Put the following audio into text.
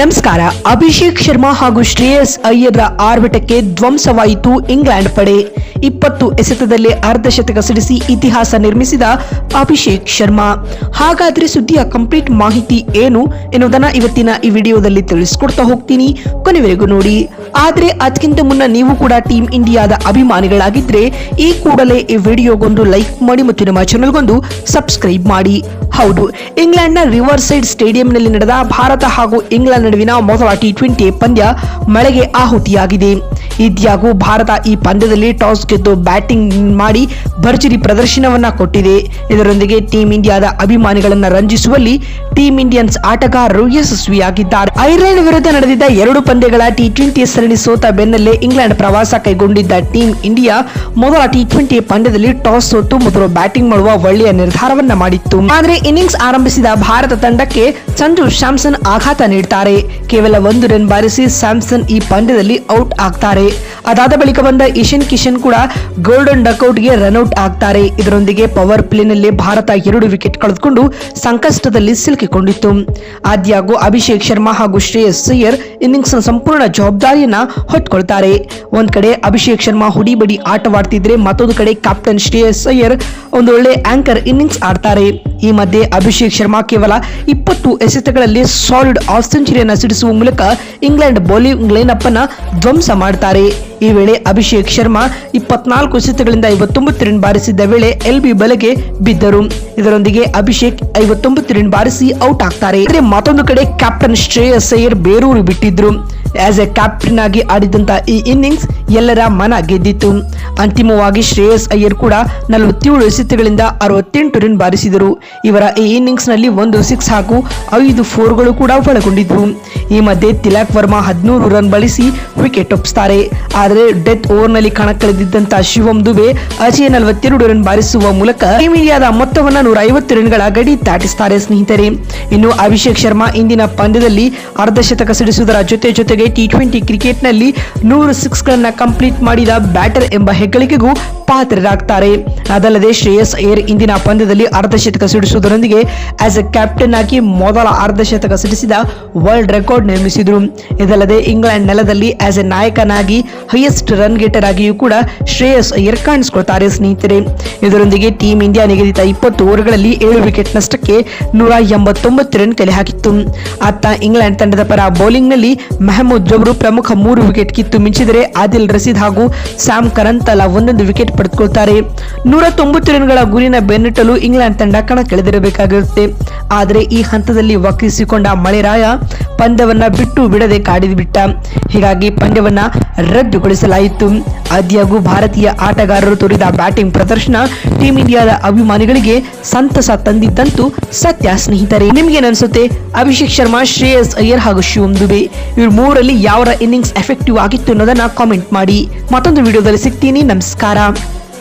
ನಮಸ್ಕಾರ. ಅಭಿಷೇಕ್ ಶರ್ಮಾ ಹಾಗೂ ಶ್ರೇಯಸ್ ಅಯ್ಯರ್ರ ಆರ್ಭಟಕ್ಕೆ ಧ್ವಂಸವಾಯಿತು ಇಂಗ್ಲೆಂಡ್ ಪಡೆ. 20 ಎಸೆತದಲ್ಲಿ ಅರ್ಧಶತಕ ಸಿಡಿಸಿ ಇತಿಹಾಸ ನಿರ್ಮಿಸಿದ ಅಭಿಷೇಕ್ ಶರ್ಮಾ. ಹಾಗಾದ್ರೆ ಸುದ್ದಿಯ ಕಂಪ್ಲೀಟ್ ಮಾಹಿತಿ ಏನು ಎನ್ನುವುದನ್ನ ಇವತ್ತಿನ ಈ ವಿಡಿಯೋದಲ್ಲಿ ತಿಳಿಸ್ಕೊಡ್ತಾ ಹೋಗ್ತೀನಿ, ಕೊನೆವರೆಗೂ ನೋಡಿ. ಆದ್ರೆ ಅದಕ್ಕಿಂತ ಮುನ್ನ ನೀವು ಕೂಡ ಟೀಮ್ ಇಂಡಿಯಾದ ಅಭಿಮಾನಿಗಳಾಗಿದ್ರೆ ಈ ಕೂಡಲೇ ಈ ವಿಡಿಯೋಗೊಂದು ಲೈಕ್ ಮಾಡಿ ಮತ್ತು ನಮ್ಮ ಚಾನೆಲ್ಗೊಂದು ಸಬ್ಸ್ಕ್ರೈಬ್ ಮಾಡಿ. ಹೌದು, ಇಂಗ್ಲೆಂಡ್ನ ರಿವರ್ ಸೈಡ್ ಸ್ಟೇಡಿಯಂನಲ್ಲಿ ನಡೆದ ಭಾರತ ಹಾಗೂ ಇಂಗ್ಲೆಂಡ್ ನಡುವಿನ ಮೊದಲ ಟಿ20 ಪಂದ್ಯ ಮಳೆಗೆ ಆಹುತಿಯಾಗಿದೆ. ಇದ್ಯಾಗೂ ಭಾರತ ಈ ಪಂದ್ಯದಲ್ಲಿ ಟಾಸ್ ಗೆದ್ದು ಬ್ಯಾಟಿಂಗ್ ಮಾಡಿ ಭರ್ಜರಿ ಪ್ರದರ್ಶನವನ್ನ ಕೊಟ್ಟಿದೆ. ಇದರೊಂದಿಗೆ ಟೀಮ್ ಇಂಡಿಯಾದ ಅಭಿಮಾನಿಗಳನ್ನ ರಂಜಿಸುವಲ್ಲಿ ಟೀಮ್ ಇಂಡಿಯನ್ಸ್ ಆಟಗಾರರು ಯಶಸ್ವಿಯಾಗಿದ್ದಾರೆ. ಐರ್ಲೆಂಡ್ ವಿರುದ್ಧ ನಡೆದಿದ್ದ 2 ಪಂದ್ಯಗಳ ಟಿ20 ಸರಣಿ ಸೋತ ಬೆನ್ನಲ್ಲೇ ಇಂಗ್ಲೆಂಡ್ ಪ್ರವಾಸ ಕೈಗೊಂಡಿದ್ದ ಟೀಮ್ ಇಂಡಿಯಾ ಮೊದಲ ಟಿ20 ಪಂದ್ಯದಲ್ಲಿ ಟಾಸ್ ಸೋತು ಮೊದಲು ಬ್ಯಾಟಿಂಗ್ ಮಾಡುವ ಒಳ್ಳೆಯ ನಿರ್ಧಾರವನ್ನ ಮಾಡಿತ್ತು. ಆದ್ರೆ ಇನ್ನಿಂಗ್ಸ್ ಆರಂಭಿಸಿದ ಭಾರತ ತಂಡಕ್ಕೆ ಸಂಜು ಸ್ಯಾಮ್ಸನ್ ಆಘಾತ ನೀಡುತ್ತಾರೆ. ಕೇವಲ 1 ರನ್ ಬಾರಿಸಿ ಸ್ಯಾಮ್ಸನ್ ಈ ಪಂದ್ಯದಲ್ಲಿ ಔಟ್ ಆಗ್ತಾರೆ. ಅದಾದ ಬಳಿಕ ಬಂದ ಇಶಾನ್ ಕಿಶನ್ ಕೂಡ ಗೋಲ್ಡನ್ ಡಕ್ಔಟ್ಗೆ ರನ್ಔಟ್ ಆಗ್ತಾರೆ. ಇದರೊಂದಿಗೆ ಪವರ್ ಪ್ಲೇನಲ್ಲಿ ಭಾರತ 2 ವಿಕೆಟ್ ಕಳೆದುಕೊಂಡು ಸಂಕಷ್ಟದಲ್ಲಿ ಸಿಲುಕಿಕೊಂಡಿತ್ತು. ಆದ್ಯಾಗೂ ಅಭಿಷೇಕ್ ಶರ್ಮಾ ಹಾಗೂ ಶ್ರೇಯಸ್ ಅಯ್ಯರ್ ಇನ್ನಿಂಗ್ಸ್ ನ ಸಂಪೂರ್ಣ ಜವಾಬ್ದಾರಿಯನ್ನ ಹೊತ್ಕೊಳ್ತಾರೆ. ಒಂದ್ ಕಡೆ ಅಭಿಷೇಕ್ ಶರ್ಮಾ ಹುಡಿಬಡಿ ಆಟವಾಡ್ತಿದ್ರೆ, ಮತ್ತೊಂದು ಕಡೆ ಕ್ಯಾಪ್ಟನ್ ಶ್ರೇಯಸ್ ಅಯ್ಯರ್ ಒಂದು ಒಳ್ಳೆ ಆಂಕರ್ ಇನ್ನಿಂಗ್ಸ್ ಆಡ್ತಾರೆ. ಈ ಮಧ್ಯೆ ಅಭಿಷೇಕ್ ಶರ್ಮಾ ಕೇವಲ 20 ಎಸೆತಗಳಲ್ಲಿ ಸಾಲಿಡ್ ಹಾಫ್ ಸೆಂಚುರಿಯನ್ನ ಸಿಡಿಸುವ ಮೂಲಕ ಇಂಗ್ಲೆಂಡ್ ಬೌಲಿಂಗ್ ಲೈನ್ಅಪ್ ಅನ್ನ ಧ್ವಂಸ ಮಾಡ್ತಾರೆ. ಈ ವೇಳೆ ಅಭಿಷೇಕ್ ಶರ್ಮಾ 24 ಎಸೆತಗಳಿಂದ 59 ರನ್ ಬಾರಿಸಿದ್ದ ವೇಳೆ ಎಲ್ಬಿ ಬಲೆಗೆ ಬಿದ್ದರು. ಇದರೊಂದಿಗೆ ಅಭಿಷೇಕ್ 59 ರನ್ ಬಾರಿಸಿ ಔಟ್ ಆಗ್ತಾರೆ. ಮತ್ತೊಂದು ಕಡೆ ಕ್ಯಾಪ್ಟನ್ ಶ್ರೇಯಸ್ ಅಯ್ಯರ್ ಬೇರೂರು ಬಿಟ್ಟಿದ್ರು. ಆಸ್ ಎ ಕ್ಯಾಪ್ಟನ್ ಆಗಿ ಆಡಿದಂತ ಈ ಇನ್ನಿಂಗ್ಸ್ ಎಲ್ಲರ ಮನ ಗೆದ್ದಿತ್ತು. ಅಂತಿಮವಾಗಿ ಶ್ರೇಯಸ್ ಅಯ್ಯರ್ ಕೂಡ 47 ಎಸೆತಗಳಿಂದ 68 ರನ್ ಬಾರಿಸಿದರು. ಇವರ ಈ ಇನ್ನಿಂಗ್ಸ್ ನಲ್ಲಿ 1 6 ಹಾಗೂ 5 4ಗಳು ಕೂಡ ಒಳಗೊಂಡಿದ್ವು. ಈ ಮಧ್ಯೆ ತಿಲಕ್ ವರ್ಮಾ 13 ರನ್ ಬಳಸಿ ವಿಕೆಟ್ ಒಪ್ಪಿಸುತ್ತಾರೆ. ಆದರೆ ಡೆತ್ ಓವರ್ ನಲ್ಲಿ ಕಣಕ್ಕಿಳಿದಿದ್ದಂತ ಶಿವಂ ದುಬೆ ಅಜಯ್ 42 ರನ್ ಬಾರಿಸುವ ಮೂಲಕ ಟೀಮ್ ಇಂಡಿಯಾದ ಮೊತ್ತವನ್ನ 150 ರನ್ಗಳ ಗಡಿ ದಾಟಿಸುತ್ತಾರೆ ಸ್ನೇಹಿತರೆ. ಇನ್ನು ಅಭಿಷೇಕ್ ಶರ್ಮಾ ಇಂದಿನ ಪಂದ್ಯದಲ್ಲಿ ಅರ್ಧಶತಕ ಸಿಡಿಸುವುದರ ಜೊತೆಗೆ ಟಿ20 ಕ್ರಿಕೆಟ್ ನಲ್ಲಿ 100 ಸಿಕ್ಸ್ಗಳನ್ನ ಕಂಪ್ಲೀಟ್ ಮಾಡಿದ ಬ್ಯಾಟರ್ ಎಂಬ ಹೆಗ್ಗಳಿಕೆಗೂ ಪಾತ್ರರಾಗ್ತಾರೆ. ಅದಲ್ಲದೆ ಶ್ರೇಯಸ್ ಅಯ್ಯರ್ ಇಂದಿನ ಪಂದ್ಯದಲ್ಲಿ ಅರ್ಧಶತಕ ಸಿಡಿಸುವುದರೊಂದಿಗೆ ಆಸ್ ಎ ಕ್ಯಾಪ್ಟನ್ ಆಗಿ ಮೊದಲ ಅರ್ಧಶತಕ ಸಿಡಿಸಿದ ವರ್ಲ್ಡ್ ರೆಕಾರ್ಡ್ ನಿರ್ಮಿಸಿದರು. ಇದಲ್ಲದೆ ಇಂಗ್ಲೆಂಡ್ ನೆಲದಲ್ಲಿ ಆಸ್ ಎ ನಾಯಕನಾಗಿ ಹೈಯೆಸ್ಟ್ ರನ್ ಗೆಟರ್ ಆಗಿಯೂ ಕೂಡ ಶ್ರೇಯಸ್ ಅಯ್ಯರ್ ಕಾಣಿಸಿಕೊಳ್ತಾರೆ ಸ್ನೇಹಿತರೆ. ಇದರೊಂದಿಗೆ ಟೀಮ್ ಇಂಡಿಯಾ ನಿಗದಿತ 20 ಓವರ್ಗಳಲ್ಲಿ 7 ವಿಕೆಟ್ ನಷ್ಟಕ್ಕೆ 189 ರನ್ ಕಲೆ ಹಾಕಿತ್ತು. ಅತ್ತ ಇಂಗ್ಲೆಂಡ್ ತಂಡದ ಪರ ಬೌಲಿಂಗ್ ನಲ್ಲಿ ಮೆಹಮೂದ್ ಜಬ್ರು ಪ್ರಮುಖ 3 ವಿಕೆಟ್ ಕಿತ್ತು ಮಿಂಚಿದರೆ ಆದಿಲ್ ರಶೀದ್ ಹಾಗೂ ಸ್ಯಾಮ್ ಕರನ್ ತಲಾ 1 ವಿಕೆಟ್ ಪಡೆದುಕೊಳ್ತಾರೆ. 190 ರನ್ಗಳ ಗುರಿನ ಬೆನ್ನಟ್ಟಲು ಇಂಗ್ಲೆಂಡ್ ತಂಡ ಕಣಕ್ಕಿಳಿದಿರಬೇಕಾಗಿರುತ್ತೆ. ಆದರೆ ಈ ಹಂತದಲ್ಲಿ ವಕ್ರಿಸಿಕೊಂಡ ಮಳೆರಾಯ ಪಂದ್ಯವನ್ನ ಬಿಟ್ಟು ಬಿಡದೆ ಕಾಡಿಬಿಟ್ಟ. ಹೀಗಾಗಿ ಪಂದ್ಯವನ್ನ ರದ್ದುಗೊಳಿಸಲಾಯಿತು. ಆದ್ಯಾಗೂ ಭಾರತೀಯ ಆಟಗಾರರು ತೋರಿದ ಬ್ಯಾಟಿಂಗ್ ಪ್ರದರ್ಶನ ಟೀಮ್ ಇಂಡಿಯಾದ ಅಭಿಮಾನಿಗಳಿಗೆ ಸಂತಸ ತಂದಿದ್ದಂತೂ ಸತ್ಯ ಸ್ನೇಹಿತರೆ. ನಿಮ್ಗೆ ಅನ್ಸುತ್ತೆ? ಅಭಿಷೇಕ್ ಶರ್ಮಾ, ಶ್ರೇಯಸ್ ಅಯ್ಯರ್ ಹಾಗೂ ಶಿವಂ ದುಬೆ ಇವ್ರ 3ರಲ್ಲಿ ಯಾವರ ಇನ್ನಿಂಗ್ಸ್ ಎಫೆಕ್ಟಿವ್ ಆಗಿತ್ತು ಅನ್ನೋದನ್ನ ಕಾಮೆಂಟ್ ಮಾಡಿ. ಮತ್ತೊಂದು ವಿಡಿಯೋದಲ್ಲಿ ಸಿಗ್ತೀನಿ. ನಮಸ್ಕಾರ.